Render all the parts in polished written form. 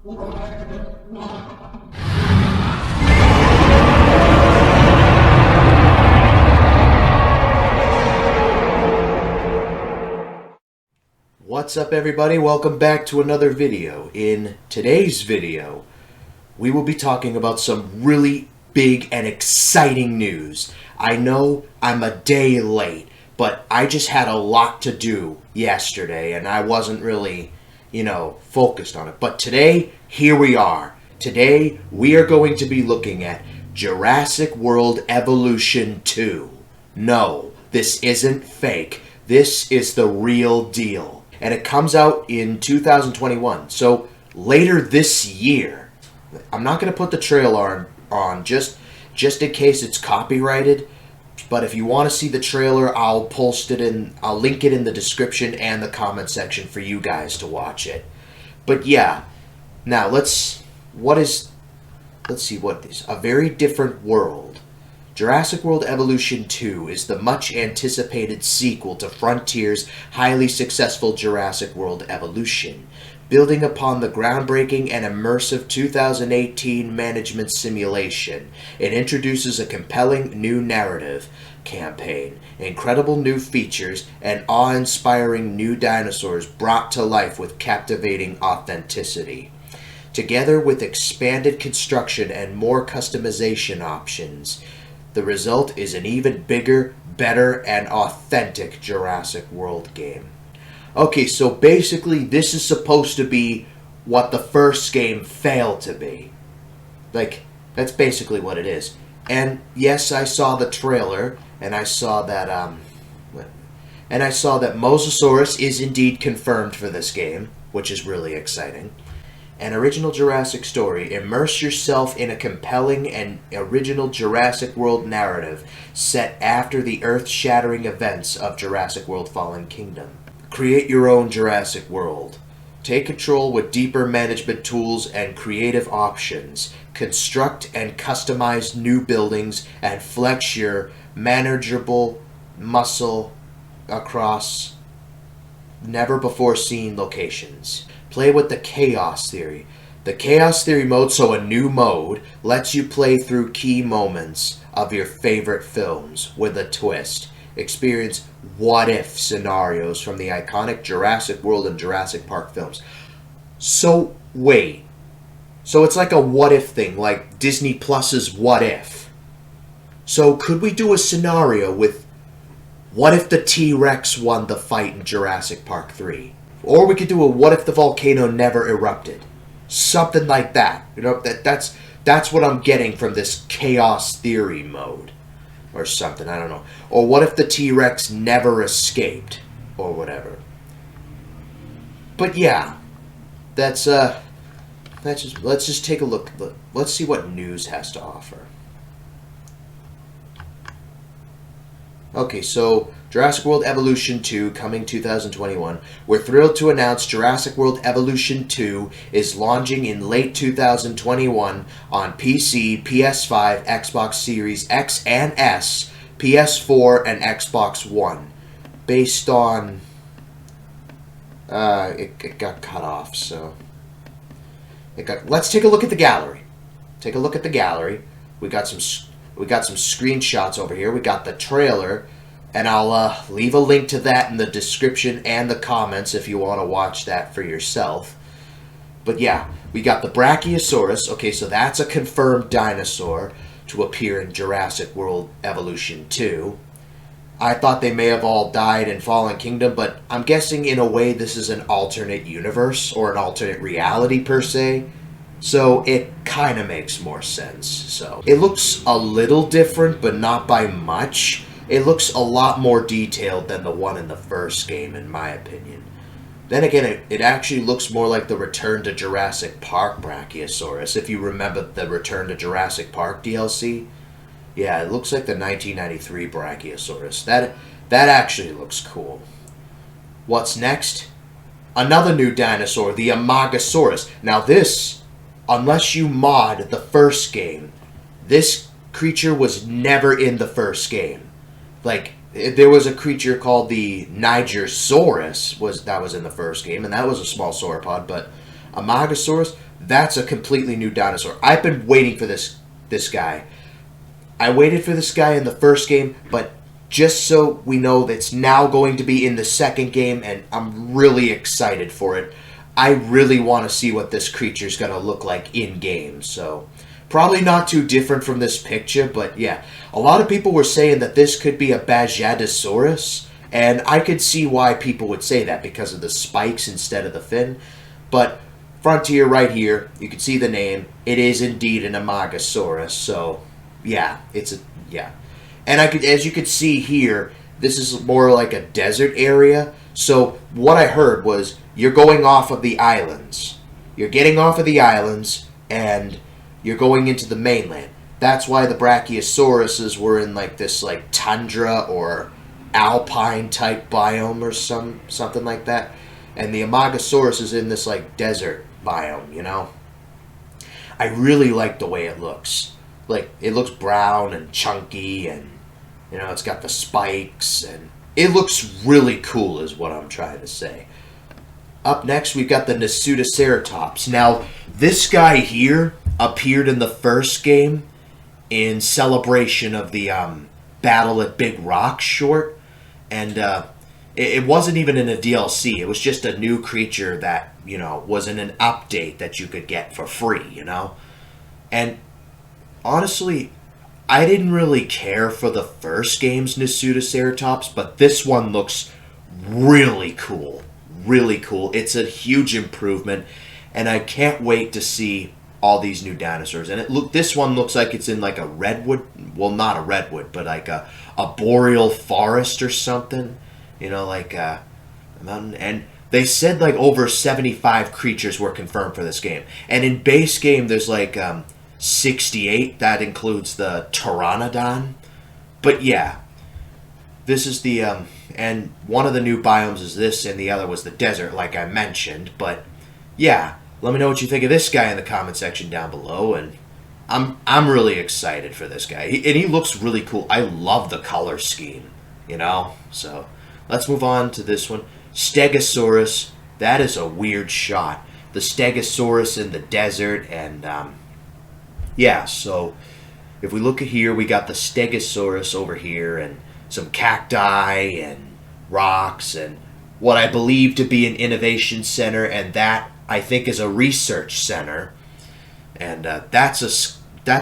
What's up, everybody? Welcome back to another video. In today's video, we will be talking about some really big and exciting news. I know I'm a day late, but I just had a lot to do yesterday and I wasn't really, focused on it. But today, here we are. Today, we are going to be looking at Jurassic World Evolution 2. No, this isn't fake. This is the real deal. And it comes out in 2021. So later this year. I'm not going to put the trailer on just in case it's copyrighted. But if you want to see the trailer, I'll link it in the description and the comment section for you guys to watch it. But yeah, now let's see what is a very different world. Jurassic World Evolution 2 is the much anticipated sequel to Frontier's highly successful Jurassic World Evolution. Building upon the groundbreaking and immersive 2018 management simulation, it introduces a compelling new narrative campaign, incredible new features, and awe-inspiring new dinosaurs brought to life with captivating authenticity. Together with expanded construction and more customization options, the result is an even bigger, better, and authentic Jurassic World game. Okay, so basically this is supposed to be what the first game failed to be. That's basically what it is. And yes, I saw the trailer, and I saw that Mosasaurus is indeed confirmed for this game, which is really exciting. An original Jurassic story. Immerse yourself in a compelling and original Jurassic World narrative set after the earth-shattering events of Jurassic World Fallen Kingdom. Create your own Jurassic World. Take control with deeper management tools and creative options. Construct and customize new buildings and flex your manageable muscle across never-before-seen locations. Play with the Chaos Theory. The Chaos Theory mode, so a new mode, lets you play through key moments of your favorite films with a twist. Experience what-if scenarios from the iconic Jurassic World and Jurassic Park films. So, wait. So it's like a what-if thing, like Disney Plus's What If. So could we do a scenario with what if the T-Rex won the fight in Jurassic Park 3? Or we could do a what if the volcano never erupted? Something like that. That's what I'm getting from this Chaos Theory mode. Or something, I don't know. Or what if the T-Rex never escaped? Or whatever. But yeah. Let's just take a look. Let's see what news has to offer. Okay, so Jurassic World Evolution 2 coming 2021. We're thrilled to announce Jurassic World Evolution 2 is launching in late 2021 on PC, PS5, Xbox Series X and S, PS4, and Xbox One. Based on... It got cut off, so... Let's take a look at the gallery. Take a look at the gallery. We got some screenshots over here. We got the trailer, and I'll leave a link to that in the description and the comments if you want to watch that for yourself. But yeah, we got the Brachiosaurus. Okay, so that's a confirmed dinosaur to appear in Jurassic World Evolution 2. I thought they may have all died in Fallen Kingdom, but I'm guessing in a way this is an alternate universe or an alternate reality per se. So it kind of makes more sense. So it looks a little different, but not by much. It looks a lot more detailed than the one in the first game, in my opinion. Then again, it actually looks more like the Return to Jurassic Park Brachiosaurus, if you remember the Return to Jurassic Park DLC. Yeah, it looks like the 1993 Brachiosaurus. That actually looks cool. What's next? Another new dinosaur, the Imagosaurus. Now this, unless you mod the first game, this creature was never in the first game. Like, there was a creature called the Nigersaurus that was in the first game, and that was a small sauropod, but Imagosaurus, That's a completely new dinosaur. I've been waiting for this guy. I waited for this guy in the first game, but just so we know that it's now going to be in the second game, and I'm really excited for it. I really want to see what this creature's going to look like in game, so probably not too different from this picture, but yeah. A lot of people were saying that this could be a Brachiosaurus, and I could see why people would say that because of the spikes instead of the fin, but Frontier right here, you can see the name. It is indeed an Imagosaurus, so yeah, yeah. And as you could see here, this is more like a desert area. So what I heard was you're going off of the islands. You're getting off of the islands and you're going into the mainland. That's why the Brachiosauruses were in like this like tundra or alpine type biome or something like that. And the Imagosaurus is in this like desert biome, you know? I really like the way it looks. Like, it looks brown and chunky and, you know, it's got the spikes and it looks really cool is what I'm trying to say. Up next, we've got the Nasutoceratops. Now, this guy here appeared in the first game in celebration of the Battle at Big Rock short, and it wasn't even in a DLC. It was just a new creature that, you know, was in an update that you could get for free, you know? And honestly, I didn't really care for the first game's Nasutoceratops, but this one looks really cool. Really cool. It's a huge improvement, and I can't wait to see all these new dinosaurs. And this one looks like it's in like a redwood, well, not a redwood, but like a boreal forest or something. You know, like a mountain. And they said like over 75 creatures were confirmed for this game. And in base game, there's like 68. That includes the pteranodon. But yeah, this is the and one of the new biomes is this, and the other was the desert, like I mentioned. But yeah, let me know what you think of this guy in the comment section down below. And I'm really excited for this guy, and he looks really cool. I love the color scheme, you know. So let's move on to this one, Stegosaurus. That is a weird shot. The Stegosaurus in the desert, and yeah. So if we look at here, we got the Stegosaurus over here, and some cacti and rocks, and what I believe to be an innovation center, and that I think is a research center, and that's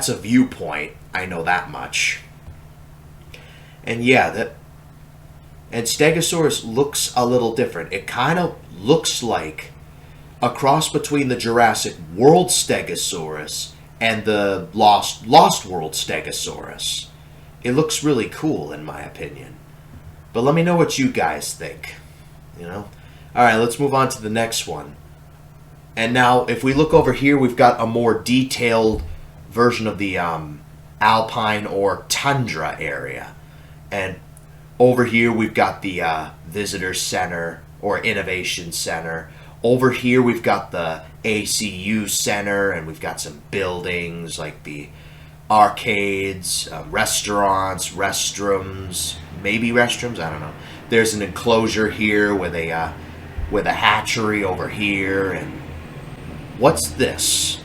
a viewpoint. I know that much. And yeah, and Stegosaurus looks a little different. It kind of looks like a cross between the Jurassic World Stegosaurus and the Lost World Stegosaurus. It looks really cool in my opinion. But let me know what you guys think. You know? Alright, let's move on to the next one. And now, if we look over here, we've got a more detailed version of the Alpine or Tundra area. And over here, we've got the Visitor Center or Innovation Center. Over here, we've got the ACU Center, and we've got some buildings like the arcades, restaurants, restrooms, maybe restrooms, I don't know. There's an enclosure here with a hatchery over here, and what's this?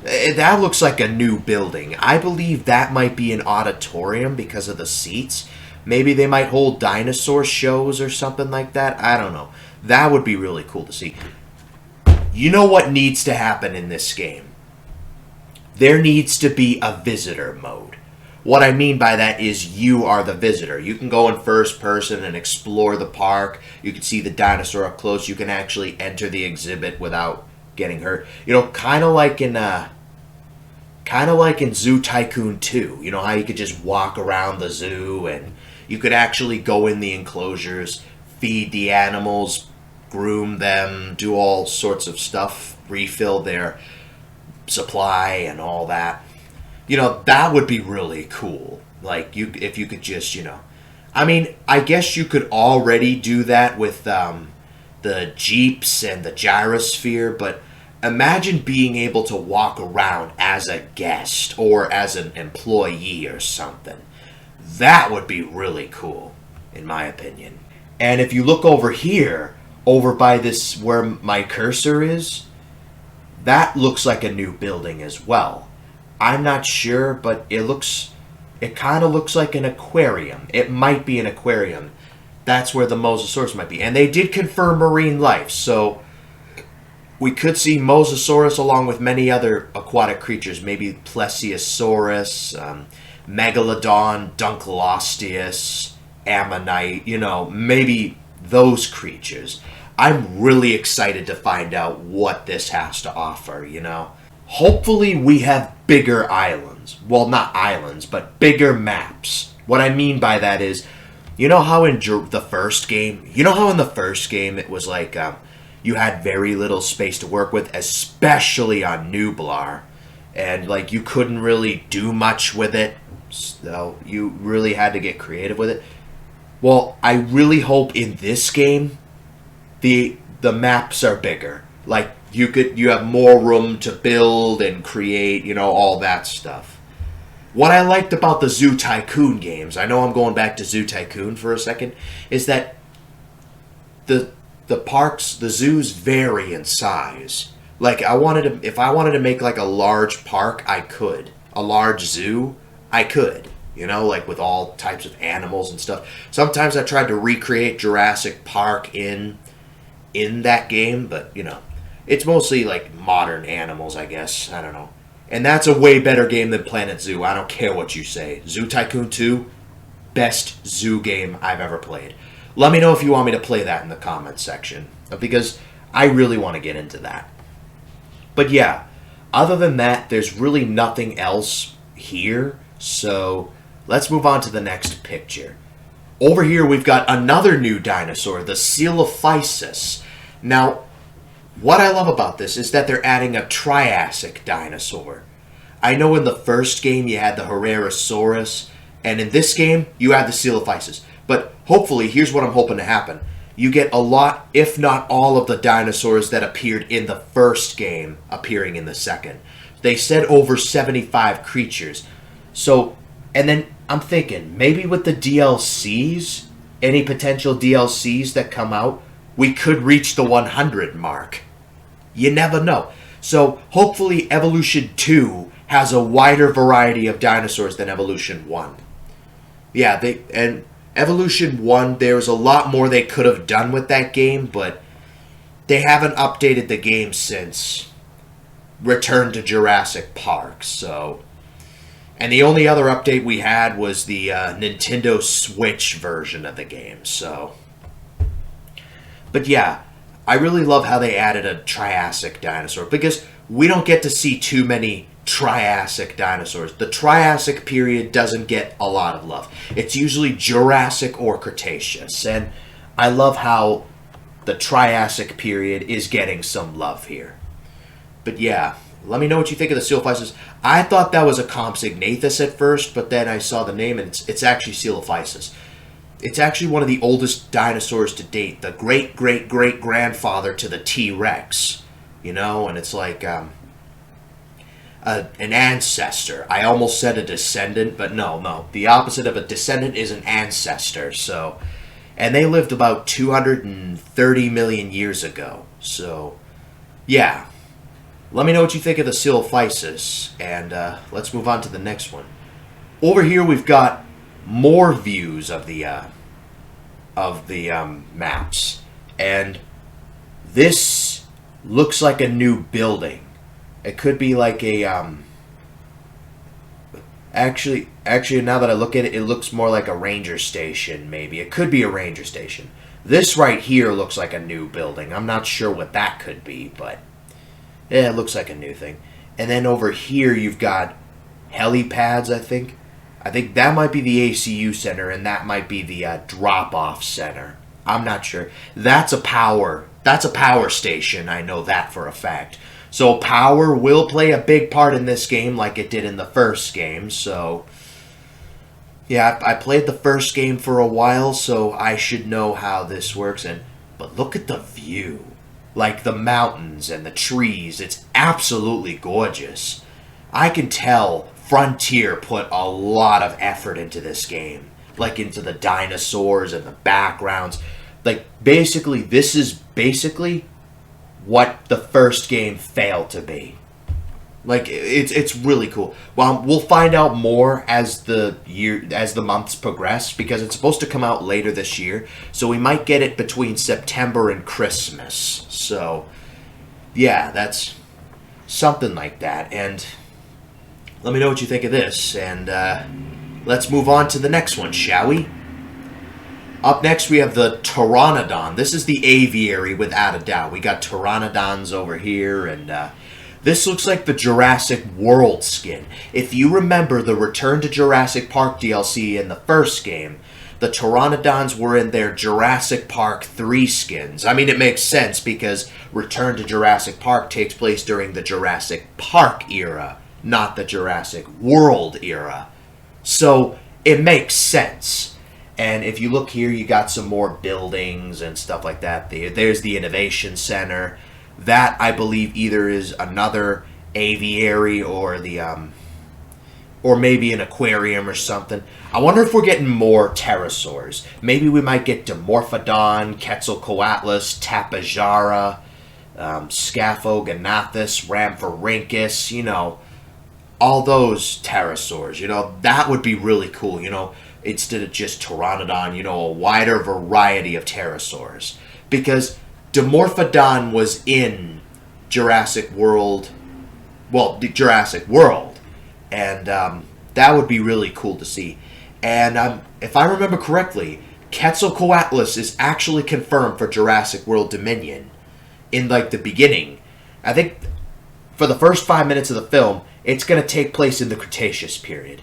That looks like a new building. I believe that might be an auditorium because of the seats. Maybe they might hold dinosaur shows or something like that. I don't know. That would be really cool to see. You know what needs to happen in this game? There needs to be a visitor mode. What I mean by that is you are the visitor. You can go in first person and explore the park. You can see the dinosaur up close. You can actually enter the exhibit without getting hurt. You know, kind of like in Zoo Tycoon 2. You know how you could just walk around the zoo and you could actually go in the enclosures, feed the animals, groom them, do all sorts of stuff, refill their supply and all that. You know, that would be really cool. Like, if you could just, you know, I mean, I guess you could already do that with the Jeeps and the gyrosphere, but imagine being able to walk around as a guest or as an employee or something. That would be really cool, in my opinion. And if you look over here, over by this, where my cursor is, that looks like a new building as well. I'm not sure, but it kind of looks like an aquarium. It might be an aquarium. That's where the Mosasaurus might be. And they did confirm marine life, so we could see Mosasaurus along with many other aquatic creatures. Maybe Plesiosaurus, Megalodon, Dunkleosteus, Ammonite, maybe those creatures. I'm really excited to find out what this has to offer, Hopefully we have bigger islands. Well, not islands, but bigger maps. What I mean by that is, how in the first game, it was like you had very little space to work with, especially on Nublar. And like you couldn't really do much with it. So you really had to get creative with it. Well, I really hope in this game the maps are bigger. Like you have more room to build and create, all that stuff. What I liked about the Zoo Tycoon games, I know I'm going back to Zoo Tycoon for a second, is that the parks, the zoos vary in size. Like if I wanted to make like a large park, I could. A large zoo, I could. Like with all types of animals and stuff. Sometimes I tried to recreate Jurassic Park in that game, but it's mostly like modern animals, I guess. I don't know. And that's a way better game than Planet Zoo. I don't care what you say. Zoo Tycoon 2, best zoo game I've ever played. Let me know if you want me to play that in the comments section, because I really want to get into that. But yeah, other than that, there's really nothing else here. So let's move on to the next picture. Over here we've got another new dinosaur, the Coelophysis. Now, what I love about this is that they're adding a Triassic dinosaur. I know in the first game you had the Herrerasaurus, and in this game you have the Coelophysis. But hopefully, here's what I'm hoping to happen. You get a lot, if not all, of the dinosaurs that appeared in the first game appearing in the second. They said over 75 creatures. So, and then I'm thinking, maybe with the DLCs, any potential DLCs that come out, we could reach the 100 mark. You never know. So hopefully Evolution 2 has a wider variety of dinosaurs than Evolution 1. Yeah, and Evolution 1, there's a lot more they could have done with that game, but they haven't updated the game since Return to Jurassic Park, so... And the only other update we had was the Nintendo Switch version of the game, so... But yeah, I really love how they added a Triassic dinosaur, because we don't get to see too many Triassic dinosaurs. The Triassic period doesn't get a lot of love. It's usually Jurassic or Cretaceous, and I love how the Triassic period is getting some love here. But yeah, let me know what you think of the Coelophysis. I thought that was a Compsognathus at first, but then I saw the name and it's actually Coelophysis. It's actually one of the oldest dinosaurs to date, the great-great-great-grandfather to the T-Rex, and it's like an ancestor. I almost said a descendant, but no. The opposite of a descendant is an ancestor, so... And they lived about 230 million years ago, so... Yeah. Let me know what you think of the Coelophysis, and let's move on to the next one. Over here we've got more views of the maps, and this looks like a new building. It could be like a actually now that I look at it, it looks more like a ranger station. Maybe it could be a ranger station. This right here looks like a new building. I'm not sure what that could be, but yeah, it looks like a new thing. And then over here you've got helipads, I think. I think that might be the ACU center, and that might be the drop-off center. I'm not sure. That's a power station. I know that for a fact. So power will play a big part in this game like it did in the first game. So, yeah, I played the first game for a while, so I should know how this works. But look at the view. Like the mountains and the trees. It's absolutely gorgeous. I can tell Frontier put a lot of effort into this game, like into the dinosaurs and the backgrounds. Like basically, this is basically what the first game failed to be. Like, it's really cool. Well, we'll find out more as the months progress, because it's supposed to come out later this year. So we might get it between September and Christmas. So yeah, that's something like that. And let me know what you think of this. And let's move on to the next one, shall we? Up next, we have the pteranodon. This is the aviary, without a doubt. We got pteranodons over here, and this looks like the Jurassic World skin. If you remember the Return to Jurassic Park DLC in the first game, the pteranodons were in their Jurassic Park 3 skins. I mean, it makes sense because Return to Jurassic Park takes place during the Jurassic Park era, not the Jurassic World era. So it makes sense. And if you look here, you got some more buildings and stuff like that. There's the Innovation Center. That, I believe, either is another aviary or or maybe an aquarium or something. I wonder if we're getting more pterosaurs. Maybe we might get Dimorphodon, Quetzalcoatlus, Tapejara, Scaphognathus, Rhamphorhynchus, you know, all those pterosaurs. You know, that would be really cool, you know, instead of just pteranodon, you know, a wider variety of pterosaurs. Because Dimorphodon was in Jurassic World, Jurassic World, and that would be really cool to see. And if I remember correctly, Quetzalcoatlus is actually confirmed for Jurassic World Dominion in, like, the beginning. I think for the first 5 minutes of the film, it's going to take place in the Cretaceous period.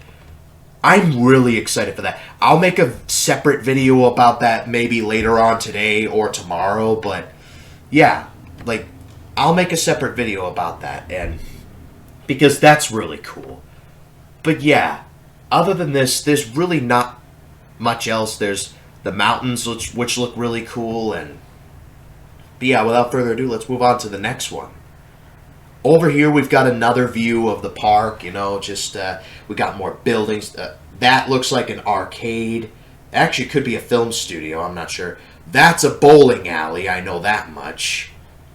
I'm really excited for that. I'll make a separate video about that maybe later on today or tomorrow, but yeah, like, I'll make a separate video about that, and because that's really cool. But yeah, other than this, there's really not much else. There's the mountains, which look really cool, but yeah, without further ado, let's move on to the next one. Over here, we've got another view of the park, you know, just, we got more buildings. That looks like an arcade. Actually, it could be a film studio, I'm not sure. That's a bowling alley, I know that much.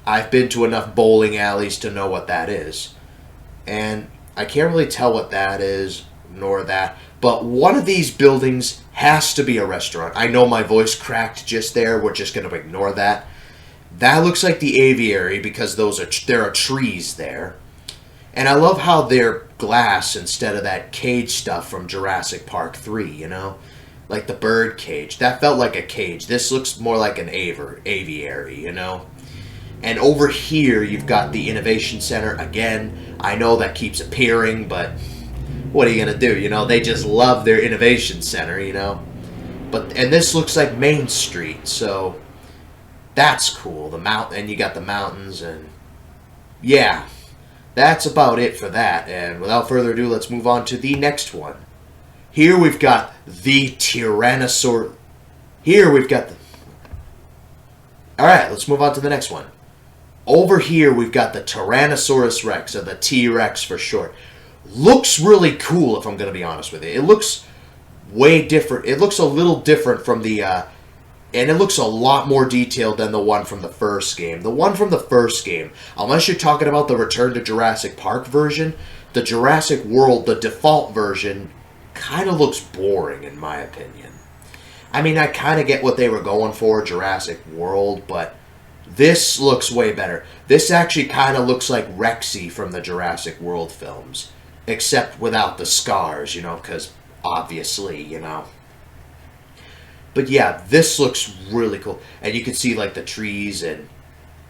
I've been to enough bowling alleys to know what that is. And I can't really tell what that is, nor that. But one of these buildings has to be a restaurant. I know my voice cracked just there. We're just going to ignore that. That looks like the aviary because there are trees there. And I love how they're glass instead of that cage stuff from Jurassic Park 3, you know? Like the bird cage. That felt like a cage. This looks more like an aviary, you know? And over here, you've got the Innovation Center. Again, I know that keeps appearing, but what are you going to do? You know, they just love their Innovation Center, you know? And this looks like Main Street, so that's cool. And you got the mountains, and yeah, that's about it for that. And without further ado, let's move on to the next one. Here we've got the Tyrannosaurus. Alright, let's move on to the next one. Over here we've got the Tyrannosaurus Rex, or the T-Rex for short. Looks really cool, if I'm going to be honest with you. It looks way different. It looks a little different from the, and it looks a lot more detailed than the one from the first game. The one from the first game, unless you're talking about the Return to Jurassic Park version, the Jurassic World, the default version, kind of looks boring, in my opinion. I mean, I kind of get what they were going for, Jurassic World, but this looks way better. This actually kind of looks like Rexy from the Jurassic World films, except without the scars, you know, because obviously, you know. But yeah, this looks really cool. And you can see, like, the trees, and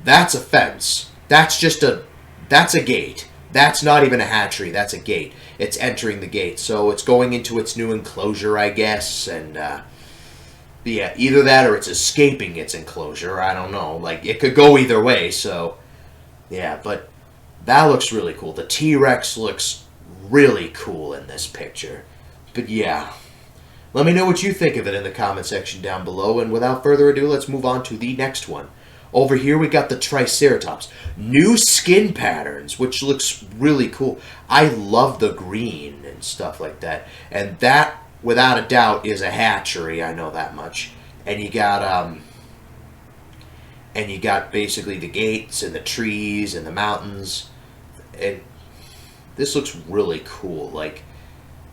that's a fence. That's a gate. That's not even a hatchery, that's a gate. It's entering the gate, so it's going into its new enclosure, I guess, and, yeah, either that or it's escaping its enclosure, I don't know. Like, it could go either way, so, yeah, but that looks really cool. The T-Rex looks really cool in this picture. But yeah, let me know what you think of it in the comment section down below, and without further ado, let's move on to the next one. Over here, we got the Triceratops. New skin patterns, which looks really cool. I love the green and stuff like that. And that, without a doubt, is a hatchery. I know that much. And you got, and you got basically the gates and the trees and the mountains, and this looks really cool. Like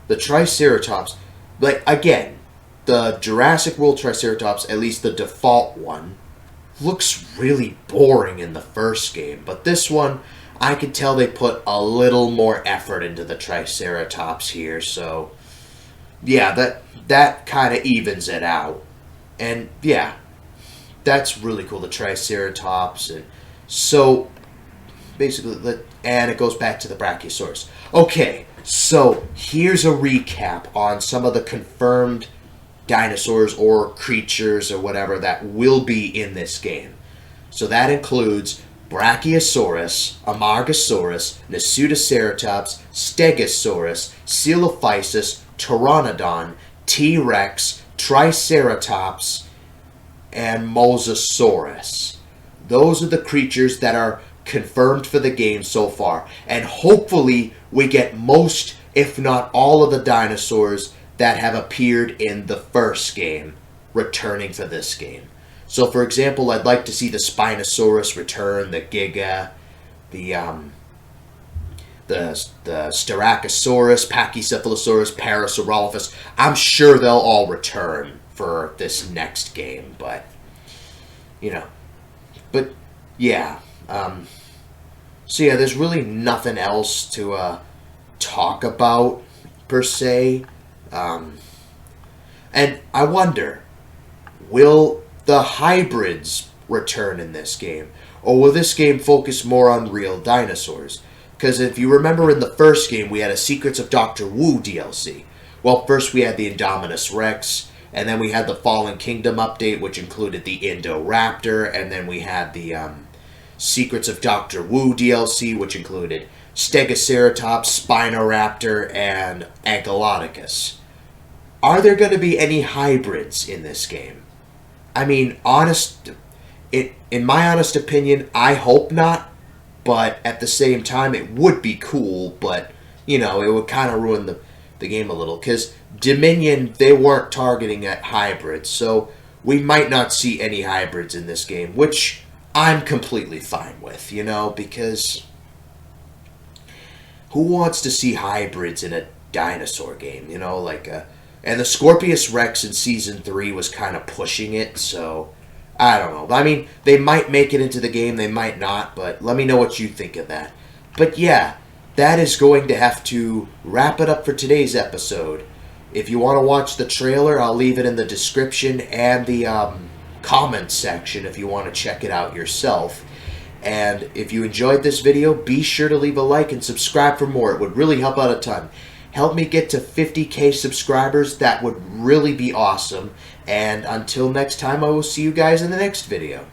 the Triceratops, like again, the Jurassic World Triceratops, at least the default one, looks really boring in the first game, but this one, I can tell they put a little more effort into the Triceratops here, so yeah, that kind of evens it out. And yeah, that's really cool, the Triceratops. And so basically, and it goes back to the Brachiosaurus. Okay, so here's a recap on some of the confirmed dinosaurs or creatures or whatever that will be in this game. So that includes Brachiosaurus, Imagosaurus, Nasutoceratops, Stegosaurus, Coelophysis, pteranodon, T-Rex, Triceratops, and Mosasaurus. Those are the creatures that are confirmed for the game so far. And hopefully we get most, if not all, of the dinosaurs that have appeared in the first game returning for this game. So for example, I'd like to see the Spinosaurus return, the Giga, the Styracosaurus, Pachycephalosaurus, Parasaurolophus. I'm sure they'll all return for this next game, but yeah. So yeah, there's really nothing else to talk about per se. And I wonder, will the hybrids return in this game? Or will this game focus more on real dinosaurs? Because if you remember in the first game, we had a Secrets of Dr. Wu DLC. Well, first we had the Indominus Rex, and then we had the Fallen Kingdom update, which included the Indoraptor, and then we had the Secrets of Dr. Wu DLC, which included Stegosaurus, Spinoraptor, and Agalodicus. Are there going to be any hybrids in this game? I mean, in my honest opinion, I hope not. But at the same time, it would be cool. But, it would kind of ruin the game a little. Because Dominion, they weren't targeting at hybrids. So we might not see any hybrids in this game. Which I'm completely fine with, because who wants to see hybrids in a dinosaur game? And the Scorpius Rex in Season 3 was kind of pushing it, so I don't know. I mean, they might make it into the game, they might not, but let me know what you think of that. But yeah, that is going to have to wrap it up for today's episode. If you want to watch the trailer, I'll leave it in the description and the comments section if you want to check it out yourself. And if you enjoyed this video, be sure to leave a like and subscribe for more. It would really help out a ton. Help me get to 50K subscribers. That would really be awesome. And until next time, I will see you guys in the next video.